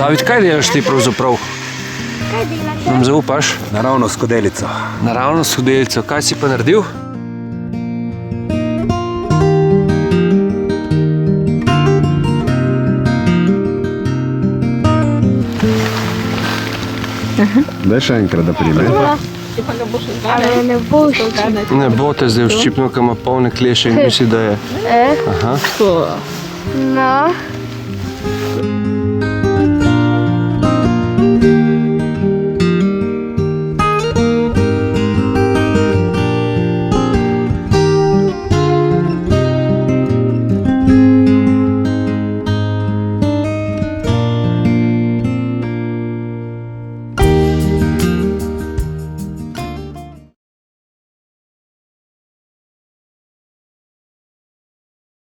David, kaj delaš ti pravzaprav? Kaj delaš? Nam zaupaš? Naravno skodelico. Naravno skodelico. Kaj si pa naredil? Daj še enkrat, da prime. Ali ne boš? Ne bo te zdaj vščipnil, ker ima polne kleše in misli, da je. Aha. No.